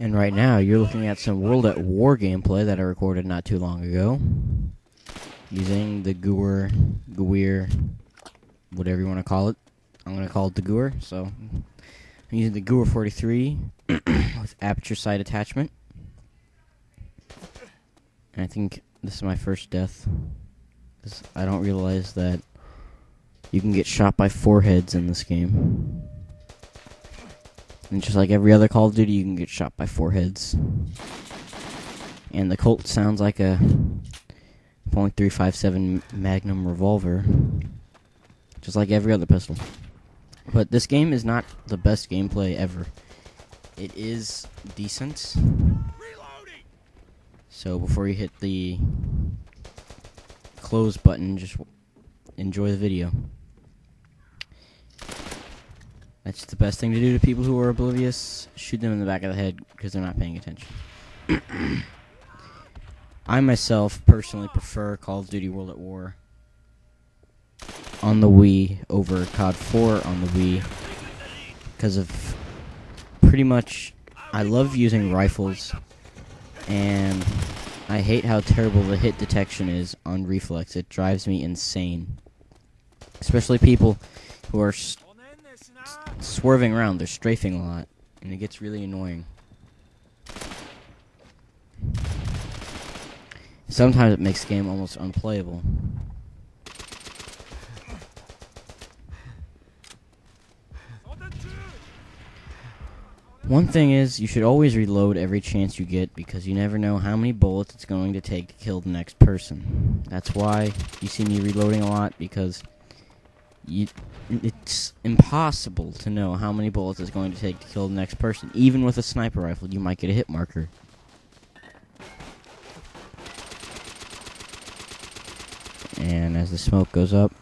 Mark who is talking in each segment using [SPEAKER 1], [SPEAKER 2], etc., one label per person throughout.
[SPEAKER 1] And right now, you're looking at some World at War gameplay that I recorded not too long ago, using the GUR, whatever you want to call it. I'm going to call it the GUR, so I'm using the GUR 43 with aperture sight attachment. And I think this is my first death. I don't realize that you can get shot by 4 heads in this game. And just like every other Call of Duty, you can get shot by 4 heads. And the Colt sounds like a .357 Magnum revolver, just like every other pistol. But this game is not the best gameplay ever. It is decent. So before you hit the close button, just enjoy the video. That's the best thing to do to people who are oblivious. Shoot them in the back of the head because they're not paying attention. I myself personally prefer Call of Duty World at War on the Wii over Cod 4 on the Wii because of pretty much I love using rifles and I hate how terrible the hit detection is on reflex. It drives me insane. Especially people who are swerving around, they're strafing a lot, and it gets really annoying. Sometimes it makes the game almost unplayable. One thing is, you should always reload every chance you get, because you never know how many bullets it's going to take to kill the next person. That's why you see me reloading a lot, because it's impossible to know how many bullets it's going to take to kill the next person. Even with a sniper rifle, you might get a hit marker. And as the smoke goes up,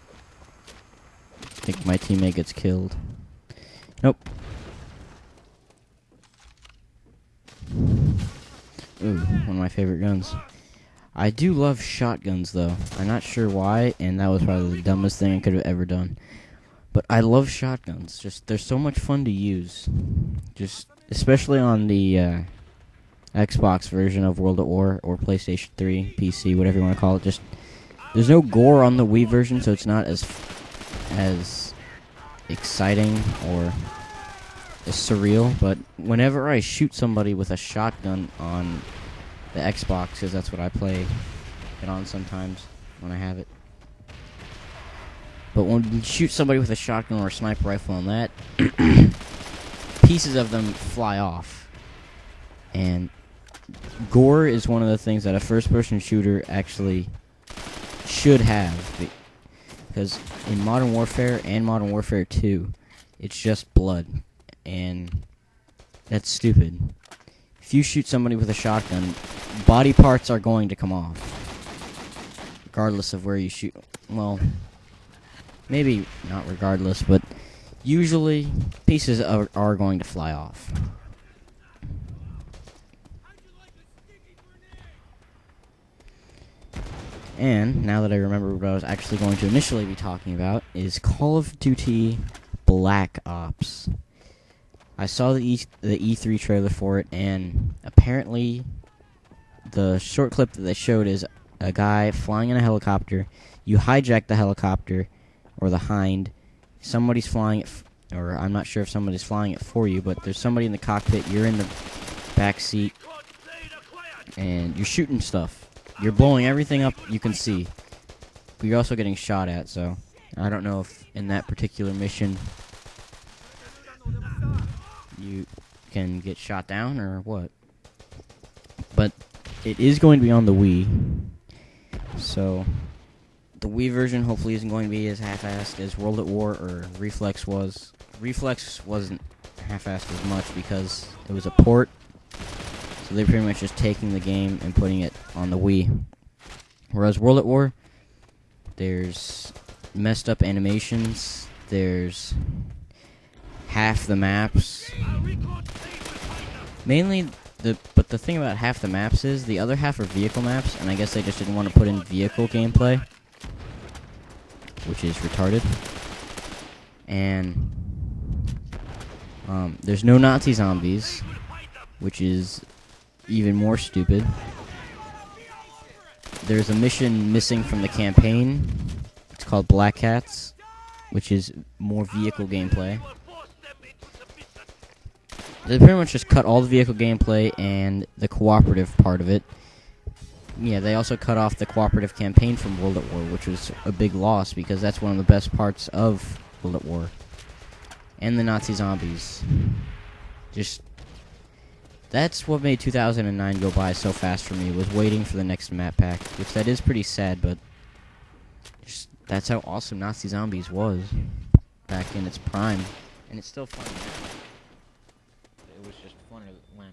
[SPEAKER 1] I think my teammate gets killed. Nope. Ooh, one of my favorite guns. I do love shotguns, though. I'm not sure why, and that was probably the dumbest thing I could have ever done. But I love shotguns. Just they're so much fun to use. Just especially on the Xbox version of World at War or PlayStation 3, PC, whatever you want to call it. Just there's no gore on the Wii version, so it's not as exciting or as surreal. But whenever I shoot somebody with a shotgun on the Xbox, because that's what I play it on sometimes when I have it. But when you shoot somebody with a shotgun or a sniper rifle on that, pieces of them fly off. And gore is one of the things that a first-person shooter actually should have. Because in Modern Warfare and Modern Warfare 2, it's just blood. And that's stupid. If you shoot somebody with a shotgun, body parts are going to come off. Regardless of where you shoot. Well, maybe not regardless, but usually pieces are going to fly off. And now that I remember what I was actually going to initially be talking about is Call of Duty Black Ops. I saw the E3 trailer for it, and apparently the short clip that they showed is a guy flying in a helicopter. You hijack the helicopter, or the Hind. Somebody's flying it, or I'm not sure if somebody's flying it for you, but there's somebody in the cockpit. You're in the back seat, and you're shooting stuff. You're blowing everything up you can see. But you're also getting shot at, so I don't know if in that particular mission you can get shot down or what. But it is going to be on the Wii. So the Wii version hopefully isn't going to be as half-assed as World at War or Reflex was. Reflex wasn't half-assed as much because it was a port. So they're pretty much just taking the game and putting it on the Wii. Whereas World at War, there's messed up animations, there's half the maps. Mainly, but the thing about half the maps is the other half are vehicle maps, and I guess they just didn't want to put in vehicle gameplay, which is retarded. And there's no Nazi zombies. which is even more stupid. There's a mission missing from the campaign. It's called Black Cats, which is more vehicle gameplay. They pretty much just cut all the vehicle gameplay and the cooperative part of it. Yeah, they also cut off the cooperative campaign from World at War, which was a big loss because that's one of the best parts of World at War. And the Nazi zombies. That's what made 2009 go by so fast for me, was waiting for the next map pack, which that is pretty sad, but that's how awesome Nazi Zombies was back in its prime. And it's still fun now. It was just funner when.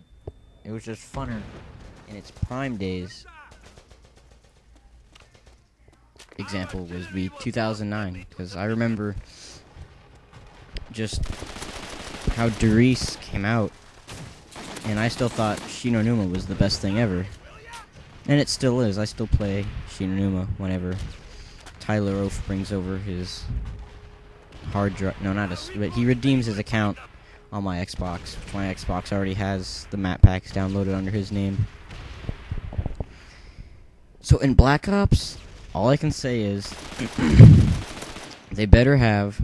[SPEAKER 1] It was just funner in its prime days. Example was 2009, because I remember just how Darius came out, and I still thought Shinonuma was the best thing ever. And it still is. I still play Shinonuma whenever Tyler Oaf brings over his hard drive. No, not his, but he redeems his account on my Xbox, which my Xbox already has the map packs downloaded under his name. So in Black Ops, all I can say is they better have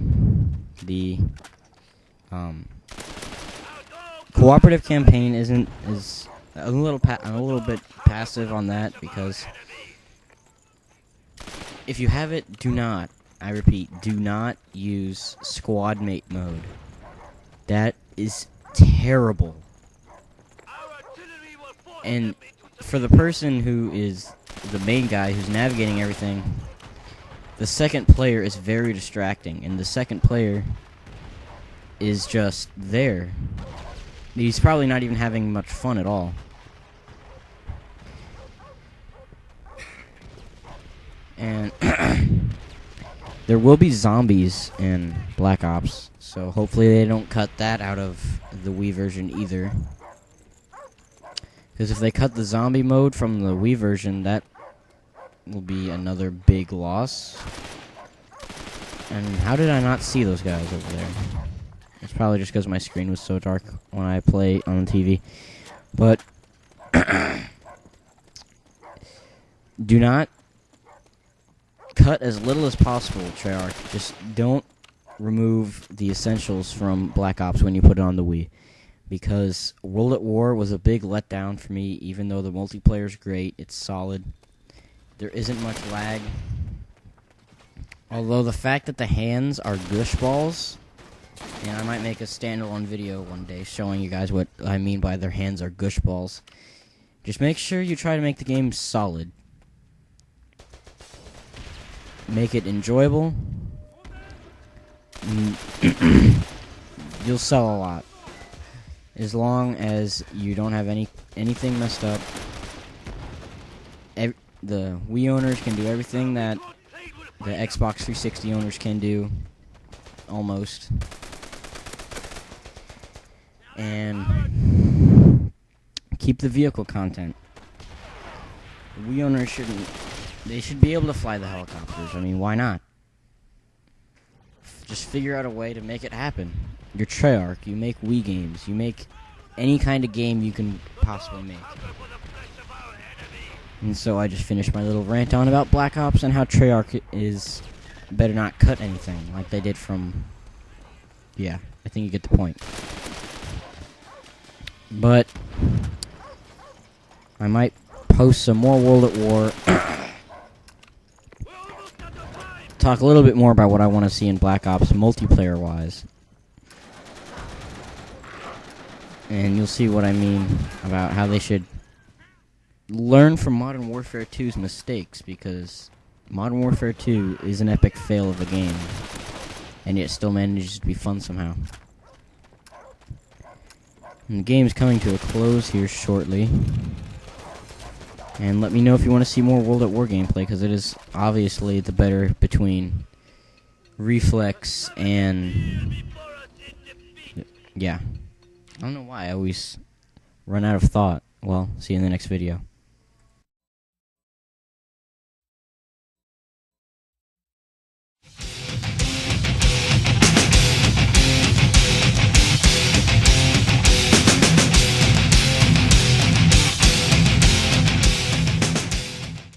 [SPEAKER 1] the cooperative campaign is a little bit passive on that, because if you have it, I repeat, do not use squad mate mode. That is terrible. And for the person who is the main guy who's navigating everything, the second player is very distracting, and the second player is just there. He's probably not even having much fun at all. And there will be zombies in Black Ops, so hopefully they don't cut that out of the Wii version either. Because if they cut the zombie mode from the Wii version, that will be another big loss. And how did I not see those guys over there? It's probably just because my screen was so dark when I play on the TV. But do not cut as little as possible, Treyarch. Just don't remove the essentials from Black Ops when you put it on the Wii. Because World at War was a big letdown for me, even though the multiplayer is great, it's solid. There isn't much lag. Although the fact that the hands are gush balls, and I might make a standalone video one day showing you guys what I mean by their hands are gush balls. Just make sure you try to make the game solid. Make it enjoyable. You'll sell a lot. As long as you don't have anything messed up. The Wii owners can do everything that the Xbox 360 owners can do. Almost. And keep the vehicle content. The Wii owners they should be able to fly the helicopters. I mean, why not? Just figure out a way to make it happen. You're Treyarch, you make Wii games, you make any kind of game you can possibly make. And so I just finished my little rant on about Black Ops and how Treyarch better not cut anything like they did from... Yeah, I think you get the point. But I might post some more World at War. Talk a little bit more about what I want to see in Black Ops multiplayer-wise. And you'll see what I mean about how they should learn from Modern Warfare 2's mistakes, because Modern Warfare 2 is an epic fail of a game, and it still manages to be fun somehow. And the game's coming to a close here shortly. And let me know if you want to see more World at War gameplay, because it is obviously the better between Reflex and... Yeah. I don't know why I always run out of thought. Well, see you in the next video.